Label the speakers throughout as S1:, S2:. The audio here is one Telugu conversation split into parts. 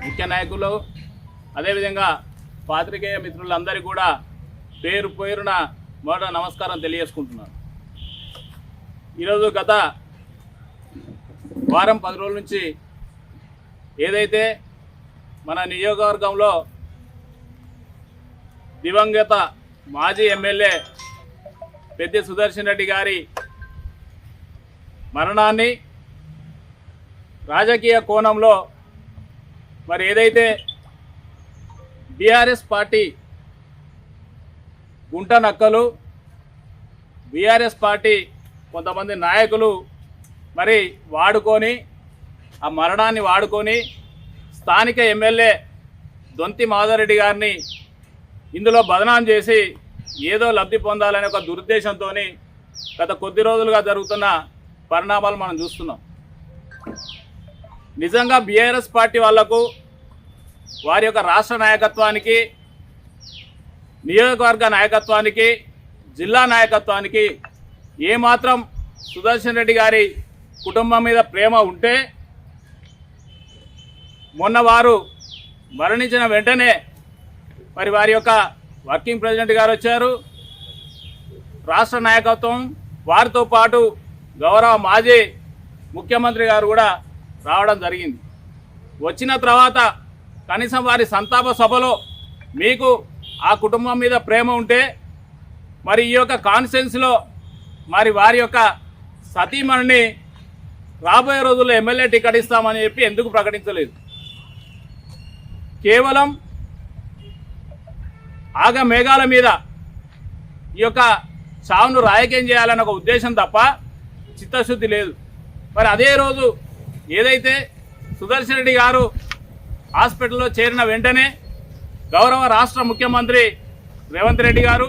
S1: ముఖ్య నాయకులు అదేవిధంగా పాత్రికేయ మిత్రులందరికీ కూడా పేరు పేరున మొదట నమస్కారం తెలియజేసుకుంటున్నాను. ఈరోజు గత వారం 10 రోజుల నుంచి ఏదైతే మన నియోజకవర్గంలో దివంగత మాజీ ఎమ్మెల్యే పెద్ది సుదర్శన్ రెడ్డి గారి మరణాన్ని రాజకీయ కోణంలో మరి ఏదైతే బీఆర్ఎస్ పార్టీ గుంట నక్కలు బీఆర్ఎస్ పార్టీ కొంతమంది నాయకులు మరి వాడుకొని ఆ మరణాన్ని వాడుకొని స్థానిక ఎమ్మెల్యే దొంతి మాధవరెడ్డి గారిని ఇందులో బదనాం చేసి ఏదో లబ్ధి పొందాలనే ఒక దురుద్దేశంతో గత కొద్ది రోజులుగా జరుగుతున్న పరిణామాలు మనం చూస్తున్నాం. నిజంగా బీఆర్ఎస్ పార్టీ వాళ్లకు వారి యొక్క రాష్ట్ర నాయకత్వానికి, నియోజకవర్గ నాయకత్వానికి, జిల్లా నాయకత్వానికి ఏమాత్రం సుదర్శన్ రెడ్డి గారి కుటుంబం మీద ప్రేమ ఉంటే మొన్న వారు మరణించిన వెంటనే మరి వారి యొక్క వర్కింగ్ ప్రెసిడెంట్ గారు వచ్చారు. రాష్ట్ర నాయకత్వం వారితో పాటు గౌరవ మాజీ ముఖ్యమంత్రి గారు కూడా రావడం జరిగింది. వచ్చిన తర్వాత కనీసం వారి సంతాప సభలో మీకు ఆ కుటుంబం మీద ప్రేమ ఉంటే మరి ఈ యొక్క కాన్స్టిట్యున్సీలో మరి వారి యొక్క సతీమణిని రాబోయే రోజుల్లో ఎమ్మెల్యే టికెట్ ఇస్తామని చెప్పి ఎందుకు ప్రకటించలేదు? కేవలం ఆగ మేఘాల మీద ఈ యొక్క చావును రాజకీయం చేయాలన్న ఒక ఉద్దేశం తప్ప చిత్తశుద్ధి లేదు. మరి అదే రోజు ఏదైతే సుదర్శన్ రెడ్డి గారు హాస్పిటల్లో చేరిన వెంటనే గౌరవ రాష్ట్ర ముఖ్యమంత్రి రేవంత్ రెడ్డి గారు,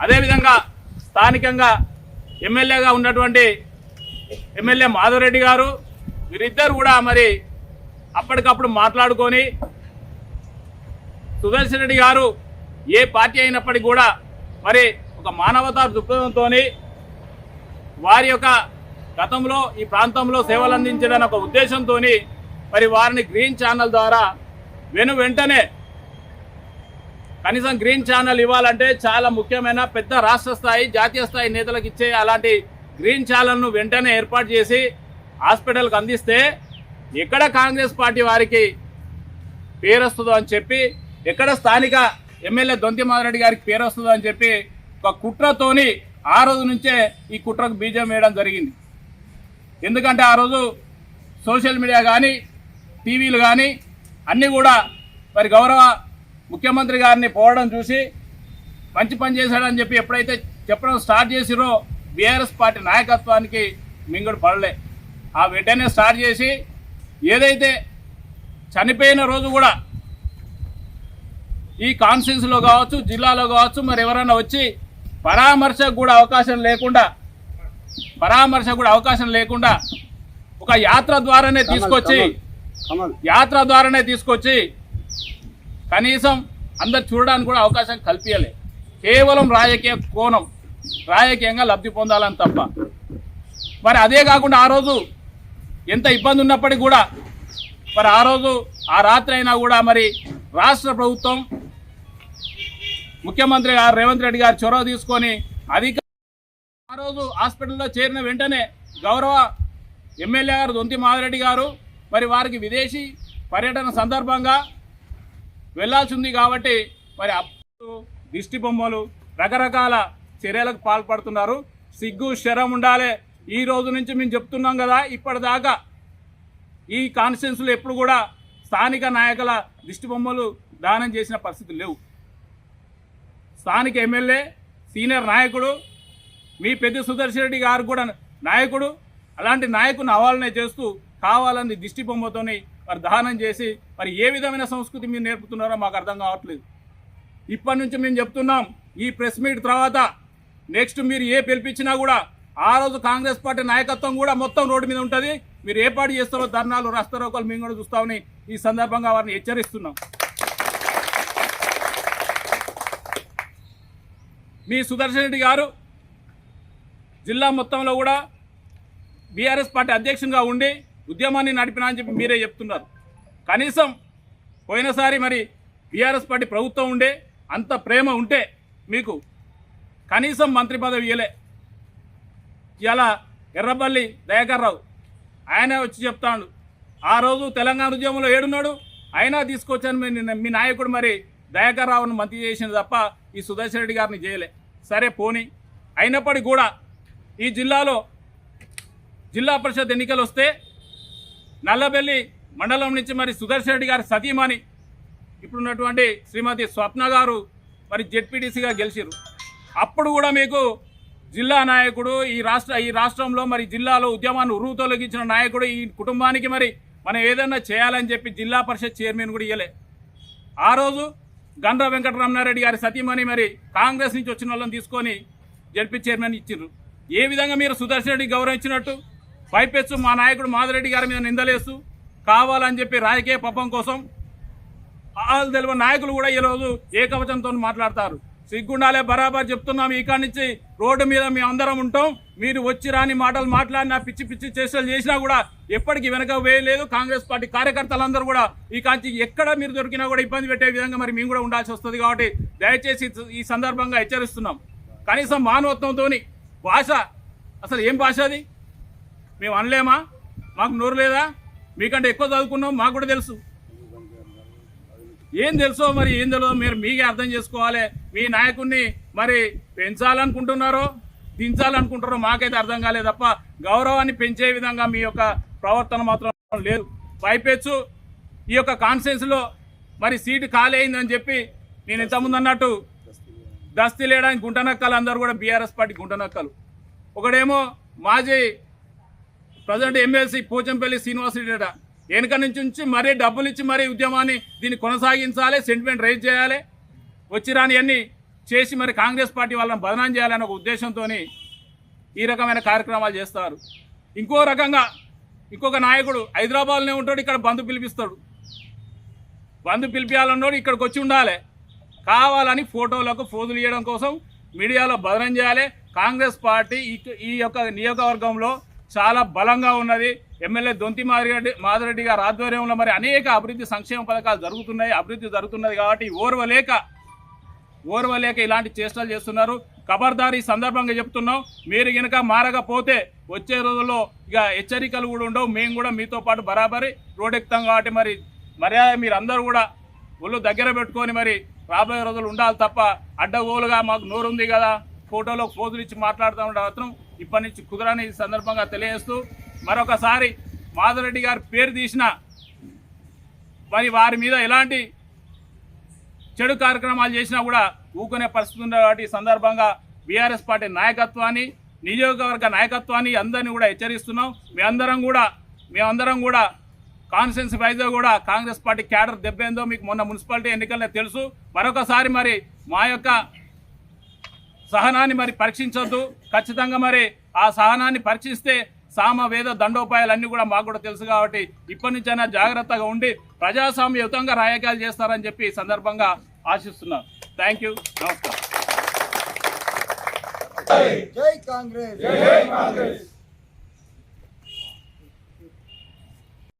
S1: అదేవిధంగా స్థానికంగా ఎమ్మెల్యేగా ఉన్నటువంటి ఎమ్మెల్యే మాధవరెడ్డి గారు, వీరిద్దరు కూడా మరి అప్పటికప్పుడు మాట్లాడుకొని సుదర్శన్ రెడ్డి గారు ఏ పార్టీ అయినప్పటికీ కూడా మరి ఒక మానవతా దృక్పథంతో వారి యొక్క గతంలో ఈ ప్రాంతంలో సేవలు అందించడానికి ఒక ఉద్దేశంతో మరి వారిని గ్రీన్ ఛానల్ ద్వారా వెంటనే కనీసం గ్రీన్ ఛానల్ ఇవ్వాలంటే చాలా ముఖ్యమైన పెద్ద రాష్ట్ర స్థాయి, జాతీయ స్థాయి నేతలకు ఇచ్చే అలాంటి గ్రీన్ ఛానల్ను వెంటనే ఏర్పాటు చేసి హాస్పిటల్కి అందిస్తే ఎక్కడ కాంగ్రెస్ పార్టీ వారికి పేరు వస్తుందో అని చెప్పి, ఎక్కడ స్థానిక ఎమ్మెల్యే దొంతి మాధవరెడ్డి గారికి పేరు వస్తుందో అని చెప్పి ఒక కుట్రతోని ఆ రోజు నుంచే ఈ కుట్రకు బీజం వేయడం జరిగింది. ఎందుకంటే ఆ రోజు సోషల్ మీడియా కానీ, టీవీలు కానీ అన్నీ కూడా మరి గౌరవ ముఖ్యమంత్రి గారిని పోవడం చూసి మంచి పని చేశాడని చెప్పి ఎప్పుడైతే చెప్పడం స్టార్ట్ చేసిరో బీఆర్ఎస్ పార్టీ నాయకత్వానికి మింగుడు పడలే. ఆ వెంటనే స్టార్ట్ చేసి ఏదైతే చనిపోయిన రోజు కూడా ఈ కాన్స్టిట్యున్సీలో కావచ్చు, జిల్లాలో కావచ్చు, మరి ఎవరైనా వచ్చి పరామర్శకు కూడా అవకాశం లేకుండా ఒక యాత్ర ద్వారానే తీసుకొచ్చి కనీసం అందరు చూడడానికి కూడా అవకాశం కల్పించలే. కేవలం రాజకీయ కోణం, రాజకీయంగా లబ్ధి పొందాలని తప్ప. మరి అదే కాకుండా ఆ రోజు ఎంత ఇబ్బంది ఉన్నప్పటికీ కూడా మరి ఆ రోజు ఆ రాత్రి అయినా కూడా మరి రాష్ట్ర ప్రభుత్వం ముఖ్యమంత్రి గారు రేవంత్ రెడ్డి గారు చొరవ తీసుకొని ఆ రోజు హాస్పిటల్లో చేరిన వెంటనే గౌరవ ఎమ్మెల్యే గారు దొంతి మాధవరెడ్డి గారు మరి వారికి విదేశీ పర్యటన సందర్భంగా వెళ్లాల్సి ఉంది కాబట్టి మరి అప్పుడు దిష్టి బొమ్మలు రకరకాల చర్యలకు పాల్పడుతున్నారు. సిగ్గు శరం ఉండాలి. ఈ రోజు నుంచి మేము చెప్తున్నాం కదా, ఇప్పటిదాకా ఈ కాన్స్టిట్యున్సీలో ఎప్పుడు కూడా స్థానిక నాయకుల దిష్టి బొమ్మలు దానం చేసిన పరిస్థితులు లేవు. స్థానిక ఎమ్మెల్యే సీనియర్ నాయకుడు మీ పెద్ది సుదర్శన్ రెడ్డి గారు కూడా నాయకుడు. అలాంటి నాయకుని అవాలనే చేస్తూ కావాలని దిష్టి బొమ్మతోని మరి దహనం చేసి మరి ఏ విధమైన సంస్కృతి మీరు నేర్పుతున్నారో మాకు అర్థం కావట్లేదు. ఇప్పటి నుంచి మేము చెప్తున్నాం, ఈ ప్రెస్ మీట్ తర్వాత నెక్స్ట్ మీరు ఏ పిలిపించినా కూడా ఆ రోజు కాంగ్రెస్ పార్టీ నాయకత్వం కూడా మొత్తం రోడ్డు మీద ఉంటుంది. మీరు ఏ పార్టీ చేస్తారో ధర్నాలు, రాస్తారోకలు మేము కూడా చూస్తామని ఈ సందర్భంగా వారిని హెచ్చరిస్తున్నాం. మీ సుదర్శన్ రెడ్డి గారు జిల్లా మొత్తంలో కూడా బీఆర్ఎస్ పార్టీ అధ్యక్షునిగా ఉండి ఉద్యమాన్ని నడిపినా అని చెప్పి మీరే చెప్తున్నారు. కనీసం పోయినసారి మరి బీఆర్ఎస్ పార్టీ ప్రభుత్వం ఉండే అంత ప్రేమ ఉంటే మీకు కనీసం మంత్రి పదవి ఇవ్వలే. ఇలా ఎర్రబల్లి దయాకర్ రావు ఆయన వచ్చి చెప్తాడు, ఆ రోజు తెలంగాణ ఉద్యమంలో ఏడున్నాడు, అయినా తీసుకొచ్చాను మీ నాయకుడు మరి దయాకర్ రావును మంత్రి చేసింది తప్ప ఈ సుదర్శన్ రెడ్డి గారిని చేయలే. సరే పోనీ, అయినప్పటికీ కూడా ఈ జిల్లాలో జిల్లా పరిషత్ ఎన్నికలు వస్తే నల్లబెల్లి మండలం నుంచి మరి సుదర్శన్ రెడ్డి గారి సతీమణి ఇప్పుడున్నటువంటి శ్రీమతి స్వప్న గారు మరి జెడ్పీటీసీగా గెలిచారు. అప్పుడు కూడా మీకు జిల్లా నాయకుడు ఈ రాష్ట్రంలో మరి జిల్లాలో ఉద్యమాన్ని ఉరువుతొలగించిన నాయకుడు ఈ కుటుంబానికి మరి మనం ఏదైనా చేయాలని చెప్పి జిల్లా పరిషత్ చైర్మన్ కూడా ఇవ్వలే. ఆ రోజు గండ్ర వెంకటరమణారెడ్డి గారి సతీమణి మరి కాంగ్రెస్ నుంచి వచ్చిన వాళ్ళని తీసుకొని జడ్పీ చైర్మన్ ఇచ్చిండ్రు. ఏ విధంగా మీరు సుదర్శన్ రెడ్డి గౌరవించినట్టు పైపెచ్చు మా నాయకుడు మాధవరెడ్డి గారి మీద నిందలేస్తూ కావాలని చెప్పి రాజకీయ పప్పం కోసం వాళ్ళు తెలియని నాయకులు కూడా ఈరోజు ఏకవచనంతో మాట్లాడతారు. సిగ్గుండాలే, బరాబర్ చెప్తున్నాం. ఇక్కడి నుంచి రోడ్డు మీద మేము అందరం ఉంటాం. మీరు వచ్చి రాని మాటలు మాట్లాడినా పిచ్చి పిచ్చి చేష్టలు చేసినా కూడా ఎప్పటికీ వెనక వేయలేదు. కాంగ్రెస్ పార్టీ కార్యకర్తలందరూ కూడా ఈ కాంచి ఎక్కడ మీరు దొరికినా కూడా ఇబ్బంది పెట్టే విధంగా మరి మేము కూడా ఉండాల్సి వస్తుంది. కాబట్టి దయచేసి ఈ సందర్భంగా హెచ్చరిస్తున్నాం. కనీసం మానవత్వంతో భాష, అసలు ఏం భాష అది మేము అనలేమా? మాకు నోరు లేదా? మీకంటే ఎక్కువ చదువుకున్నాం, మాకు కూడా తెలుసు. ఏం తెలుసో మరి ఏం తెలియదో మీరు మీకే అర్థం చేసుకోవాలి. మీ నాయకుడిని మరి పెంచాలనుకుంటున్నారో దించాలనుకుంటారో మాకైతే అర్థం కాలేదు తప్ప గౌరవాన్ని పెంచే విధంగా మీ యొక్క ప్రవర్తన మాత్రం లేదు. పైపెచ్చు ఈ యొక్క కాన్ఫరెన్స్లో మరి సీటు ఖాళీ అయిందని చెప్పి నేను ఇంతకుముందు అన్నట్టు దస్తీ లేయడానికి గుంటనక్కలు అందరూ కూడా బీఆర్ఎస్ పార్టీ గుంటనక్కలు. ఒకడేమో మాజీ ప్రజెంట్ ఎమ్మెల్సీ పోచంపల్లి శ్రీనివాసరెడ్డి వెనుక నుంచి మరీ డబ్బులు ఇచ్చి మరీ ఉద్యమాన్ని దీన్ని కొనసాగించాలి, సెంటిమెంట్ రైజ్ చేయాలి, వచ్చి రాని అన్నీ చేసి మరి కాంగ్రెస్ పార్టీ వాళ్ళని బదనాం చేయాలనే ఒక ఉద్దేశంతో ఈ రకమైన కార్యక్రమాలు చేస్తారు. ఇంకో రకంగా ఇంకొక నాయకుడు హైదరాబాద్లోనే ఉంటాడు, ఇక్కడ బంధు పిలిపిస్తాడు. బంధు పిలిపించాలన్నాడు ఇక్కడికి వచ్చి ఉండాలి. కావాలని ఫోటోలకు ఫోజులు ఇవ్వడం కోసం మీడియాలో బదనం చేయాలి. కాంగ్రెస్ పార్టీ ఈ యొక్క నియోజకవర్గంలో చాలా బలంగా ఉన్నది. ఎమ్మెల్యే దొంతి మాధవరెడ్డి గారి ఆధ్వర్యంలో మరి అనేక అభివృద్ధి సంక్షేమ పథకాలు జరుగుతున్నాయి, అభివృద్ధి జరుగుతున్నది. కాబట్టి ఓర్వలేక ఇలాంటి చేష్టలు చేస్తున్నారు. ఖబర్దార్ ఈ సందర్భంగా చెప్తున్నాం, మీరు కనుక మారకపోతే వచ్చే రోజుల్లో ఇక హెచ్చరికలు కూడా ఉండవు. మేము కూడా మీతో పాటు బరాబరి రోడ్డెక్కుతాం. కాబట్టి మరి మర్యాద మీరు అందరూ కూడా ఒళ్ళు దగ్గర పెట్టుకొని మరి రాబోయే రోజులు ఉండాలి తప్ప అడ్డగోలుగా మాకు నోరుంది కదా ఫోటోలో ఫోజులు ఇచ్చి మాట్లాడుతూ ఉండే మాత్రం ఇప్పటి నుంచి కుదరని ఈ సందర్భంగా తెలియజేస్తూ మరొకసారి మాధవరెడ్డి గారి పేరు తీసిన మరి వారి మీద ఎలాంటి చెడు కార్యక్రమాలు చేసినా కూడా ఊకునే పరిస్థితి ఉంది. కాబట్టి ఈ సందర్భంగా బీఆర్ఎస్ పార్టీ నాయకత్వాన్ని, నియోజకవర్గ నాయకత్వాన్ని అందరినీ కూడా హెచ్చరిస్తున్నాం. మేమందరం కూడా కాన్స్టిట్యున్సీ వైజ్గా కూడా కాంగ్రెస్ పార్టీ క్యాడర్ దెబ్బేందో మీకు మొన్న మున్సిపాలిటీ ఎన్నికల్లో తెలుసు. మరొకసారి మరి మా యొక్క సహనాన్ని మరి పరీక్షించొద్దు. ఖచ్చితంగా మరి ఆ సహనాన్ని పరీక్షిస్తే సామ వేద దండోపాయాలన్నీ కూడా మాకు కూడా తెలుసు. కాబట్టి ఇప్పటి నుంచైనా జాగ్రత్తగా ఉండి ప్రజాస్వామ్యయుతంగా రాజకీయాలు చేస్తారని చెప్పి ఈ సందర్భంగా ఆశిస్తున్నాను. థ్యాంక్ యూ, నమస్కారం.
S2: జై కాంగ్రెస్.